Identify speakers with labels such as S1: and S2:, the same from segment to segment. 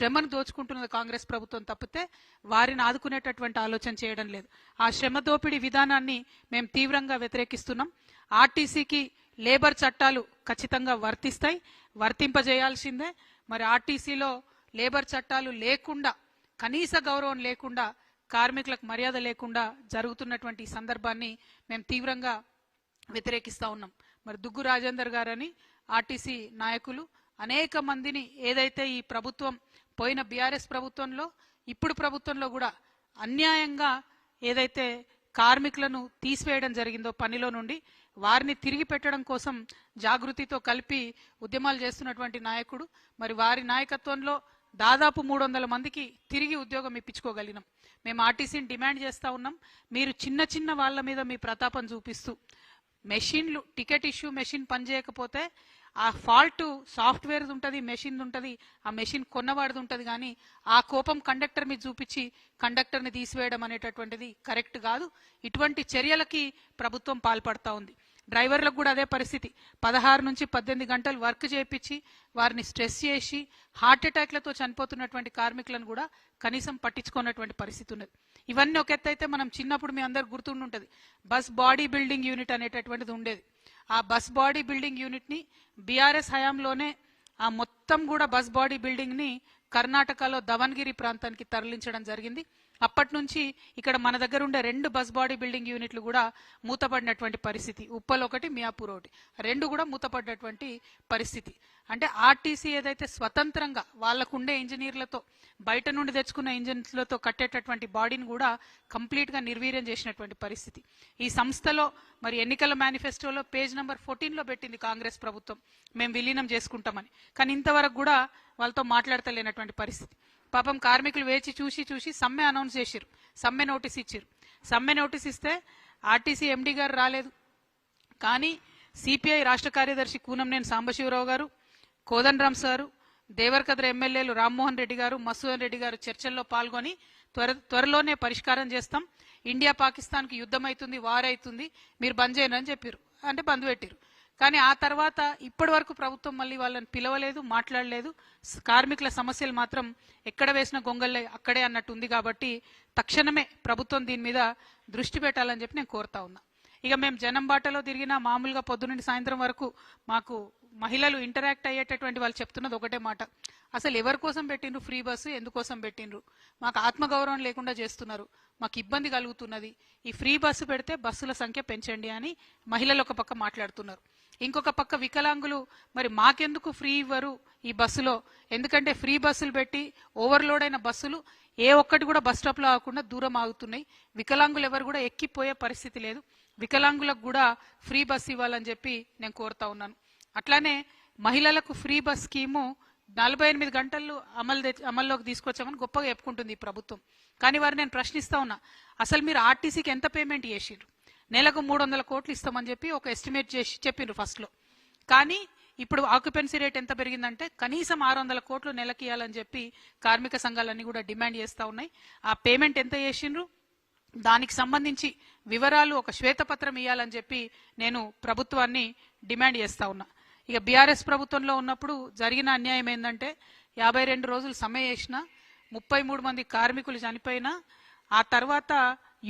S1: శ్రమను దోచుకుంటున్నది కాంగ్రెస్ ప్రభుత్వం తప్పితే వారిని ఆదుకునేటటువంటి ఆలోచన చేయడం లేదు. ఆ శ్రమ దోపిడీ విధానాన్ని మేము తీవ్రంగా వ్యతిరేకిస్తున్నాం. ఆర్టీసీకి లేబర్ చట్టాలు ఖచ్చితంగా వర్తిస్తాయి, వర్తింపజేయాల్సిందే. మరి ఆర్టీసీలో లేబర్ చట్టాలు లేకుండా, కనీస గౌరవం లేకుండా, కార్మికులకు మర్యాద లేకుండా జరుగుతున్నటువంటి ఈ సందర్భాన్ని మేము తీవ్రంగా వ్యతిరేకిస్తూ ఉన్నాం. మరి దుగ్గు రాజేందర్ గారని ఆర్టీసీ నాయకులు అనేక మందిని ఏదైతే ఈ ప్రభుత్వం పోయిన బీఆర్ఎస్ ప్రభుత్వంలో ఇప్పుడు ప్రభుత్వంలో కూడా అన్యాయంగా ఏదైతే కార్మికులను తీసివేయడం జరిగిందో పనిలో నుండి, వారిని తిరిగి పెట్టడం కోసం జాగృతితో కలిపి ఉద్యమాలు చేస్తున్నటువంటి నాయకుడు. మరి వారి నాయకత్వంలో దాదాపు 300 మందికి తిరిగి ఉద్యోగం ఇప్పించుకోగలిగినాం. మేము ఆర్టీసీని డిమాండ్ చేస్తూ ఉన్నాం, మీరు చిన్న చిన్న వాళ్ళ మీద మీ ప్రతాపం చూపిస్తూ మెషిన్లు టికెట్ ఇష్యూ మెషిన్ పనిచేయకపోతే ఆ ఫాల్ట్ సాఫ్ట్వేర్ ఉంటుంది, మెషిన్ ఉంటుంది, ఆ మెషిన్ కొన్నవాడిది ఉంటుంది. కానీ ఆ కోపం కండక్టర్ మీద చూపించి కండక్టర్ని తీసివేయడం అనేటటువంటిది కరెక్ట్ కాదు. ఇటువంటి చర్యలకి ప్రభుత్వం పాల్పడతా ఉంది. డ్రైవర్లకు కూడా అదే పరిస్థితి. 16 నుంచి 18 గంటలు వర్క్ చేయించి వారిని స్ట్రెస్ చేసి హార్ట్ అటాక్లతో చనిపోతున్నటువంటి కార్మికులను కూడా కనీసం పట్టించుకున్నటువంటి పరిస్థితి ఉన్నది. ఇవన్నీ ఒక ఎత్తు అయితే, మనం చిన్నప్పుడు మీ అందరు గుర్తుండుంటుంది, బస్ బాడీ బిల్డింగ్ యూనిట్ అనేటటువంటిది ఉండేది. ఆ బస్ బాడీ బిల్డింగ్ యూనిట్ని బీఆర్ఎస్ హయాంలోనే ఆ మొత్తం కూడా బస్ బాడీ బిల్డింగ్ని కర్ణాటకలో దవన్గిరి ప్రాంతానికి తరలించడం జరిగింది. అప్పటి నుంచి ఇక్కడ మన దగ్గర ఉండే 2 బస్ బాడీ బిల్డింగ్ యూనిట్లు కూడా మూతపడినటువంటి పరిస్థితి. ఉప్పల్ ఒకటి, మియాపూర్ ఒకటి, 2 కూడా మూతపడినటువంటి పరిస్థితి. అంటే ఆర్టీసీ ఏదైతే స్వతంత్రంగా వాళ్ళకుండే ఇంజనీర్లతో, బయట నుండి తెచ్చుకున్న ఇంజనీర్లతో కట్టేటటువంటి బాడీని కూడా కంప్లీట్గా నిర్వీర్యం చేసినటువంటి పరిస్థితి. ఈ సంస్థలో మరి ఎన్నికల మేనిఫెస్టోలో పేజ్ నెంబర్ 14లో పెట్టింది కాంగ్రెస్ ప్రభుత్వం, మేము విలీనం చేసుకుంటామని. కానీ ఇంతవరకు కూడా వాళ్ళతో మాట్లాడతలేనటువంటి పరిస్థితి. పాపం కార్మికులు వేచి చూసి సమ్మె అనౌన్స్ చేశారు, సమ్మె నోటీస్ ఇచ్చారు. సమ్మె నోటీస్ ఇస్తే ఆర్టీసీ ఎండీ గారు రాలేదు. కానీ సిపిఐ రాష్ట్ర కార్యదర్శి కూనంనేని సాంబశివరావు గారు, కోదండరాం సారు, దేవరకద్ర ఎమ్మెల్యేలు రామ్మోహన్ రెడ్డి గారు, మసూదన్ రెడ్డి గారు చర్చల్లో పాల్గొని త్వరలోనే పరిష్కారం చేస్తాం, ఇండియా పాకిస్తాన్కి యుద్ధం అవుతుంది, వార్ అవుతుంది, మీరు బంద్ చేయను అని చెప్పారు. అంటే బంద్ పెట్టారు. కానీ ఆ తర్వాత ఇప్పటి వరకు ప్రభుత్వం మళ్ళీ వాళ్ళని పిలవలేదు, మాట్లాడలేదు. కార్మికుల సమస్యలు మాత్రం ఎక్కడ వేసిన గొంగళ్ళే అక్కడే అన్నట్టు ఉంది. కాబట్టి తక్షణమే ప్రభుత్వం దీని మీద దృష్టి పెట్టాలని చెప్పి నేను కోరుతా ఉన్నా. ఇక మేము జనం బాటలో తిరిగినా మామూలుగా పొద్దునుండి సాయంత్రం వరకు మాకు మహిళలు ఇంటరాక్ట్ అయ్యేటటువంటి వాళ్ళు చెప్తున్నది ఒకటే మాట, అసలు ఎవరి కోసం పెట్టిండ్రు ఫ్రీ బస్సు, ఎందుకోసం పెట్టిండ్రు, మాకు ఆత్మగౌరవం లేకుండా చేస్తున్నారు, మాకు ఇబ్బంది కలుగుతున్నది, ఈ ఫ్రీ బస్సు పెడితే బస్సుల సంఖ్య పెంచండి అని మహిళలు ఒక పక్క మాట్లాడుతున్నారు. ఇంకొక పక్క వికలాంగులు మరి మాకెందుకు ఫ్రీ ఇవ్వరు ఈ బస్సులో, ఎందుకంటే ఫ్రీ బస్సులు పెట్టి ఓవర్లోడ్ అయిన బస్సులు ఏ ఒక్కటి కూడా బస్ స్టాప్లో ఆగకుండా దూరం ఆగుతున్నాయి, వికలాంగులు ఎవరు కూడా ఎక్కిపోయే పరిస్థితి లేదు, వికలాంగులకు కూడా ఫ్రీ బస్ ఇవ్వాలని చెప్పి నేను కోరుతా ఉన్నాను. అట్లానే మహిళలకు ఫ్రీ బస్ స్కీము 48 గంటలు అమల్లోకి తీసుకొచ్చామని గొప్పగా చెప్పుకుంటుంది ఈ ప్రభుత్వం. కానీ వారు నేను ప్రశ్నిస్తా ఉన్నా, అసలు మీరు ఆర్టీసీకి ఎంత పేమెంట్ చేసిర్రు? నెలకు 300 కోట్లు ఇస్తామని చెప్పి ఒక ఎస్టిమేట్ చేసి చెప్పిండ్రు ఫస్ట్లో. కానీ ఇప్పుడు ఆక్యుపెన్సీ రేట్ ఎంత పెరిగిందంటే కనీసం 600 కోట్లు నెలకి ఇవ్వాలని చెప్పి కార్మిక సంఘాలన్నీ కూడా డిమాండ్ చేస్తూ ఉన్నాయి. ఆ పేమెంట్ ఎంత చేసిండ్రు, దానికి సంబంధించి వివరాలు ఒక శ్వేతపత్రం ఇవ్వాలని చెప్పి నేను ప్రభుత్వాన్ని డిమాండ్ చేస్తూ ఉన్నా. ఇక బీఆర్ఎస్ ప్రభుత్వంలో ఉన్నప్పుడు జరిగిన అన్యాయం ఏంటంటే 52 రోజులు సమ్మె చేసిన 33 మంది కార్మికులు చనిపోయినా ఆ తర్వాత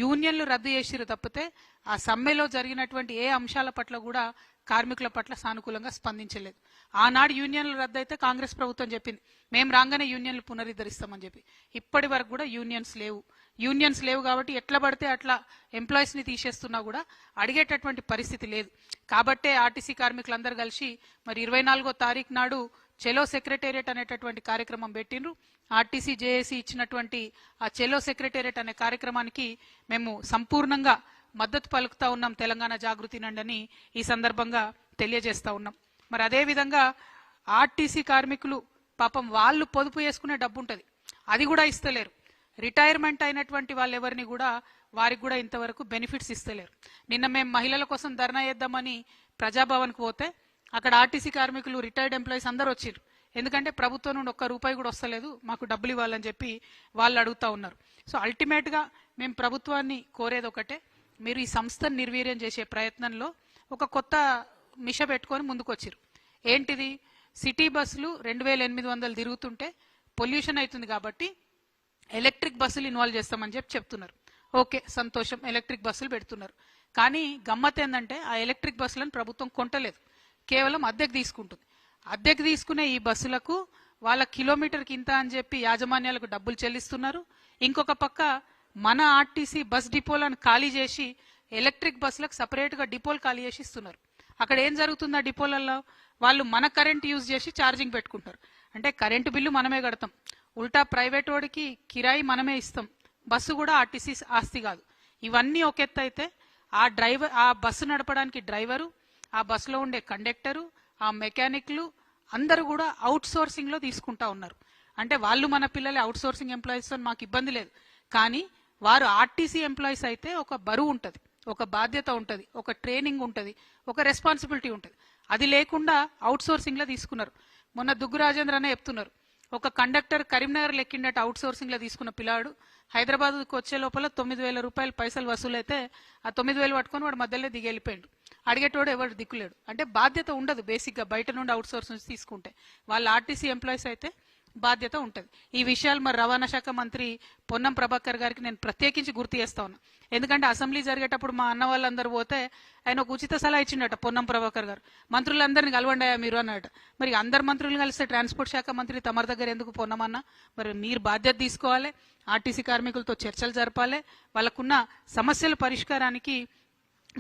S1: యూనియన్లు రద్దు చేసిరు తప్పితే ఆ సమ్మెలో జరిగినటువంటి ఏ అంశాల పట్ల కూడా కార్మికుల పట్ల సానుకూలంగా స్పందించలేదు. ఆనాడు యూనియన్లు రద్దు అయితే కాంగ్రెస్ ప్రభుత్వం చెప్పింది మేము రాగానే యూనియన్లు పునరుద్ధరిస్తామని చెప్పి. ఇప్పటి వరకు కూడా యూనియన్స్ లేవు కాబట్టి ఎట్లా పడితే అట్లా ఎంప్లాయీస్ని తీసేస్తున్నా కూడా అడిగేటటువంటి పరిస్థితి లేదు. కాబట్టే ఆర్టీసీ కార్మికులందరూ కలిసి మరి 24వ తారీఖు నాడు చెలో సెక్రటేరియట్ అనేటటువంటి కార్యక్రమం పెట్టిండ్రు. ఆర్టీసీ జేఏసీ ఇచ్చినటువంటి ఆ చెలో సెక్రటేరియట్ అనే కార్యక్రమానికి మేము సంపూర్ణంగా మద్దతు పలుకుతా ఉన్నాం, తెలంగాణ జాగృతి నండని ఈ సందర్భంగా తెలియజేస్తా ఉన్నాం. మరి అదేవిధంగా ఆర్టీసీ కార్మికులు పాపం వాళ్ళు పొదుపు చేసుకునే డబ్బు ఉంటుంది, అది కూడా ఇస్తలేరు. రిటైర్మెంట్ అయినటువంటి వాళ్ళు ఎవరిని కూడా వారికి కూడా ఇంతవరకు బెనిఫిట్స్ ఇస్తలేరు. నిన్న మేము మహిళల కోసం ధర్నా చేద్దామని ప్రజాభవన్కి పోతే అక్కడ ఆర్టీసీ కార్మికులు రిటైర్డ్ ఎంప్లాయీస్ అందరూ వచ్చారు. ఎందుకంటే ప్రభుత్వం నుండి ₹1 కూడా వస్తలేదు, మాకు డబ్బులు ఇవ్వాలని చెప్పి వాళ్ళు అడుగుతూ ఉన్నారు. సో అల్టిమేట్గా మేము ప్రభుత్వాన్ని కోరేది ఒకటే, మీరు ఈ సంస్థను నిర్వీర్యం చేసే ప్రయత్నంలో ఒక కొత్త మిష పెట్టుకొని ముందుకు వచ్చారు. ఏంటిది, సిటీ బస్సులు 2800 తిరుగుతుంటే పొల్యూషన్ అవుతుంది కాబట్టి ఎలక్ట్రిక్ బస్సులు ఇన్వాల్వ్ చేస్తామని చెప్తున్నారు. ఓకే, సంతోషం, ఎలక్ట్రిక్ బస్సులు పెడుతున్నారు. కానీ గమ్మత్ ఏంటంటే ఆ ఎలక్ట్రిక్ బస్సులను ప్రభుత్వం కొంటలేదు, కేవలం అద్దెకు తీసుకుంటుంది. అద్దెకు తీసుకునే ఈ బస్సులకు వాళ్ళ కిలోమీటర్కి ఇంత అని చెప్పి యాజమాన్యాలకు డబ్బులు చెల్లిస్తున్నారు. ఇంకొక పక్క మన ఆర్టీసీ బస్ డిపోలను ఖాళీ చేసి ఎలక్ట్రిక్ బస్సులకు సపరేట్గా డిపోలు ఖాళీ చేసి ఇస్తున్నారు. అక్కడ ఏం జరుగుతుంది? ఆ డిపోలలో వాళ్ళు మన కరెంట్ యూజ్ చేసి ఛార్జింగ్ పెట్టుకుంటారు. అంటే కరెంటు బిల్లు మనమే కడతాం, ఉల్టా ప్రైవేట్ వాడికి కిరాయి మనమే ఇస్తాం. బస్సు కూడా ఆర్టీసీ ఆస్తి కాదు. ఇవన్నీ ఒక ఎత్తు అయితే ఆ బస్సు నడపడానికి డ్రైవరు, ఆ బస్సులో ఉండే కండక్టరు, ఆ మెకానిక్లు అందరూ కూడా అవుట్ సోర్సింగ్లో తీసుకుంటా ఉన్నారు. అంటే వాళ్ళు మన పిల్లలే, అవుట్ సోర్సింగ్ ఎంప్లాయీస్తో మాకు ఇబ్బంది లేదు. కానీ వారు ఆర్టీసీ ఎంప్లాయీస్ అయితే ఒక బరువు ఉంటుంది, ఒక బాధ్యత ఉంటుంది, ఒక ట్రైనింగ్ ఉంటుంది, ఒక రెస్పాన్సిబిలిటీ ఉంటుంది. అది లేకుండా అవుట్ సోర్సింగ్లో తీసుకున్నారు. మొన్న దుగ్గు రాజేంద్ర అనే చెప్తున్నారు, ఒక కండక్టర్ కరీంనగర్ లెక్కిండట అవుట్ సోర్సింగ్లో తీసుకున్న పిల్లాడు హైదరాబాద్కి వచ్చే లోపల 9,000 రూపాయలు పైసలు వసూలైతే ఆ 9,000 పట్టుకొని వాడు మధ్యలో దిగి వెళ్ళిపోయాడు. అడిగేటోడు ఎవరు దిక్కులేడు. అంటే బాధ్యత ఉండదు బేసిక్గా, బయట నుండి అవుట్ సోర్స్ నుంచి తీసుకుంటే. వాళ్ళ ఆర్టీసీ ఎంప్లాయీస్ అయితే బాధ్యత ఉంటుంది. ఈ విషయాలు మరి రవాణా శాఖ మంత్రి పొన్నం ప్రభాకర్ గారికి నేను ప్రత్యేకించి గుర్తు చేస్తా ఉన్నా. ఎందుకంటే అసెంబ్లీ జరిగేటప్పుడు మా అన్న వాళ్ళందరూ పోతే ఆయన ఒక ఉచిత సలహా ఇచ్చిండట పొన్నం ప్రభాకర్ గారు, మంత్రులందరినీ కలవండాయా మీరు అన్నట. మరి అందరు మంత్రులు కలిస్తే ట్రాన్స్పోర్ట్ శాఖ మంత్రి తమరి దగ్గర ఎందుకు పొన్నమన్నా? మరి మీరు బాధ్యత తీసుకోవాలి, ఆర్టీసీ కార్మికులతో చర్చలు జరపాలి, వాళ్ళకున్న సమస్యల పరిష్కారానికి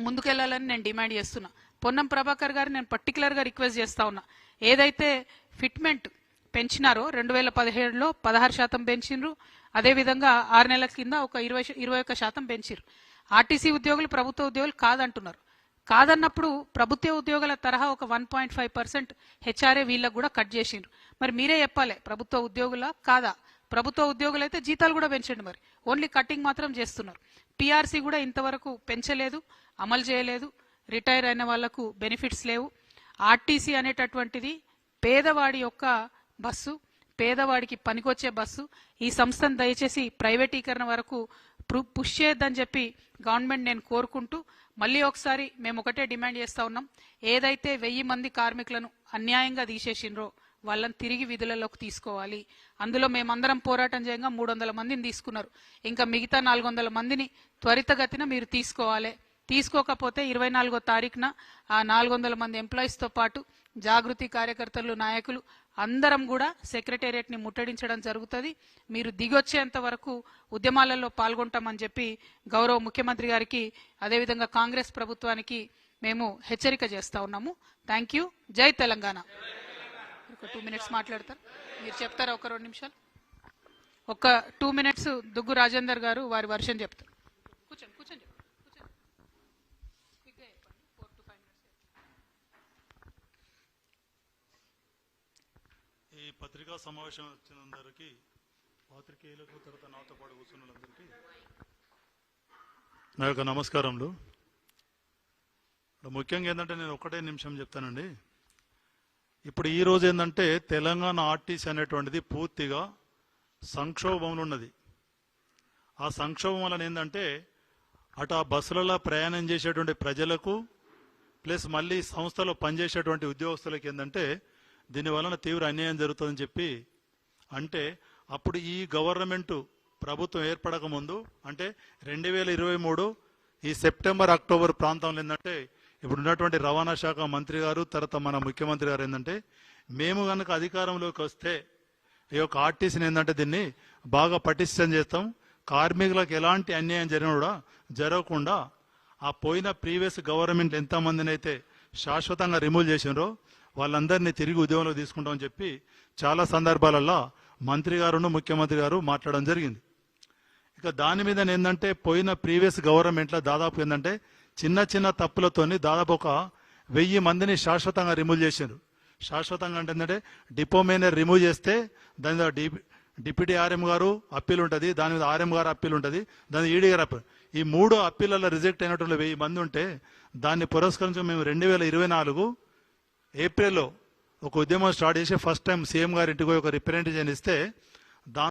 S1: ముందుకెళ్లాలని నేను డిమాండ్ చేస్తున్నా. పొన్నం ప్రభాకర్ గారు నేను పర్టికులర్గా రిక్వెస్ట్ చేస్తా ఉన్నా, ఏదైతే ఫిట్మెంట్ పెంచినారో 2017లో 16% పెంచినారు, అదేవిధంగా 6 నెలల కింద ఒక 21% పెంచారు. ఆర్టీసీ ఉద్యోగులు ప్రభుత్వ ఉద్యోగులు కాదంటున్నారు. కాదన్నప్పుడు ప్రభుత్వ ఉద్యోగుల తరహా ఒక 1.5% హెచ్ఆర్ఏ వీళ్ళకు కూడా కట్ చేసిండ్రు. మరి మీరే చెప్పాలి, ప్రభుత్వ ఉద్యోగుల కాదా? ప్రభుత్వ ఉద్యోగులు అయితే జీతాలు కూడా పెంచండి, మరి ఓన్లీ కటింగ్ మాత్రం చేస్తున్నారు. పిఆర్సీ కూడా ఇంతవరకు పెంచలేదు, అమలు చేయలేదు. రిటైర్ అయిన వాళ్లకు బెనిఫిట్స్ లేవు. ఆర్టీసీ అనేటటువంటిది పేదవాడి యొక్క బస్సు, పేదవాడికి పనికొచ్చే బస్సు. ఈ సంస్థను దయచేసి ప్రైవేటీకరణ వరకు పుష్ చేయొద్దని చెప్పి గవర్నమెంట్ నేను కోరుకుంటూ, మళ్ళీ ఒకసారి మేము ఒకటే డిమాండ్ చేస్తా ఉన్నాం, ఏదైతే 1000 మంది కార్మికులను అన్యాయంగా తీసేసిండ్రో వాళ్ళని తిరిగి విధులలోకి తీసుకోవాలి. అందులో మేమందరం పోరాటం చేయంగా 300 మందిని తీసుకున్నారు. ఇంకా మిగతా 400 మందిని త్వరితగతిన మీరు తీసుకోవాలి. తీసుకోకపోతే 24వ తారీఖున ఆ 400 మంది ఎంప్లాయీస్తో పాటు జాగృతి కార్యకర్తలు, నాయకులు అందరం కూడా సెక్రటేరియట్ని ముట్టడించడం జరుగుతుంది. మీరు దిగొచ్చేంత వరకు ఉద్యమాలలో పాల్గొంటామని చెప్పి గౌరవ ముఖ్యమంత్రి గారికి, అదేవిధంగా కాంగ్రెస్ ప్రభుత్వానికి మేము హెచ్చరిక చేస్తా ఉన్నాము. Thank you. జై తెలంగాణ. ఒక 2 మినిట్స్ మాట్లాడతారు, మీరు చెప్తారా? ఒక 2 నిమిషాలు, ఒక 2 మినిట్స్ దుగ్గు రాజేందర్ గారు వారి వర్షన్ చెప్తారు. కూర్చోండి కూర్చోండి.
S2: ఈ పత్రికా సమావేశం వచ్చినందరికీ, పాత్రికేయులకు, తర్వాత నాతో పాటు కూర్చున్నందరికీ నా యొక్క నమస్కారములు. ముఖ్యంగా ఏంటంటే నేను ఒకటే నిమిషం చెప్తానండి. ఇప్పుడు ఈ రోజు ఏంటంటే తెలంగాణ ఆర్టీసీ అనేటువంటిది పూర్తిగా సంక్షోభంలో ఉన్నది. ఆ సంక్షోభం వలన ఏంటంటే అటు ఆ బస్సులలో ప్రయాణం చేసేటువంటి ప్రజలకు ప్లస్ మళ్ళీ సంస్థలో పనిచేసేటువంటి ఉద్యోగస్తులకు ఏంటంటే దీని వలన తీవ్ర అన్యాయం జరుగుతుందని చెప్పి, అంటే అప్పుడు ఈ గవర్నమెంటు ప్రభుత్వం ఏర్పడక ముందు అంటే 2023 ఈ సెప్టెంబర్ అక్టోబర్ ప్రాంతంలో ఏంటంటే ఇప్పుడు ఉన్నటువంటి రవాణా శాఖ మంత్రి గారు, తర్వాత మన ముఖ్యమంత్రి గారు ఏంటంటే మేము కనుక అధికారంలోకి వస్తే ఈ యొక్క ఆర్టీసీని ఏంటంటే దీన్ని బాగా పటిష్టం చేస్తాం, కార్మికులకు ఎలాంటి అన్యాయం జరగకుండా ఆ పోయిన ప్రీవియస్ గవర్నమెంట్ ఎంతమందిని అయితే శాశ్వతంగా రిమూవ్ చేసినారో వాళ్ళందరినీ తిరిగి ఉద్యోగంలో తీసుకుంటామని చెప్పి చాలా సందర్భాలలో మంత్రి గారును ముఖ్యమంత్రి గారు మాట్లాడడం జరిగింది. ఇక దాని మీద ఏంటంటే పోయిన ప్రీవియస్ గవర్నమెంట్లో దాదాపు ఏంటంటే చిన్న చిన్న తప్పులతోని దాదాపు ఒక 1000 మందిని శాశ్వతంగా రిమూవ్ చేశారు. శాశ్వతంగా అంటే ఏంటంటే డిపో మేనేజర్ రిమూవ్ చేస్తే దాని మీద డిప్యూటీ ఆర్ఎం గారు అప్పీల్ ఉంటుంది, దాని మీద ఆర్ఎం గారు అప్పీల్ ఉంటుంది, దాని ఈడీ గారు అప్పీల్. ఈ 3 అప్పీలలో రిజెక్ట్ అయినటువంటి 1000 మంది ఉంటే దాన్ని పురస్కరించి మేము 2024 ఏప్రిల్లో ఒక ఉద్యమం స్టార్ట్ చేసి ఫస్ట్ టైం సీఎం గారి ఇంటికి ఒక రిప్రజెంటేషన్ ఇస్తే